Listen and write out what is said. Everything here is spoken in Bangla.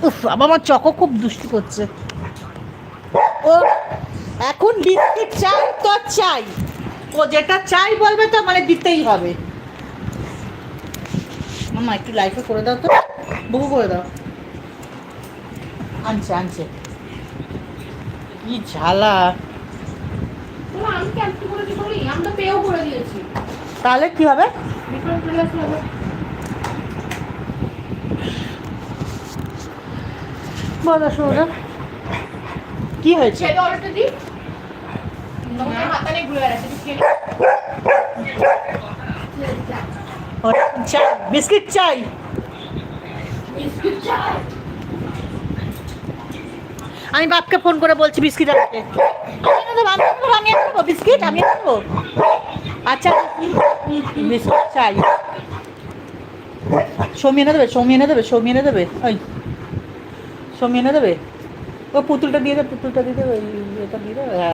উফ, আমার চকো খুব দুষ্টু করছে। ও এখন বিস্কিট চাই তো চাই, ও যেটা চাই বলবে তো মানে দিতেই হবে। মামা একটু লাইফে করে দাও তো, বুকু করে দাও। আনছে আনছে, কি ঝালা। আমি ক্যান্সেল করে দিই, আমি তো পেও করে দিয়েছি। তাহলে কি হবে? বলো শোনা, কি হয়েছে? অর্ডারটা দিই, হাতে নেই ঘুরে বেড়াচ্ছে। চাই, বিস্কিট চাই। আমি বাপকে ফোন করে বলছি বিস্কিট আনতে। আমি এনে দেবো বিস্কিট, আমি এনে দেবো। আচ্ছা বিস্কিট চাই। সৌমি এনে দেবে, সৌমি এনে দেবে, সৌমি এনে দেবে, ওই সৌমি এনে দেবে। ও পুতুলটা দিয়ে দেবে, পুতুলটা দিয়ে দেবে, এটা দিয়ে দেবে।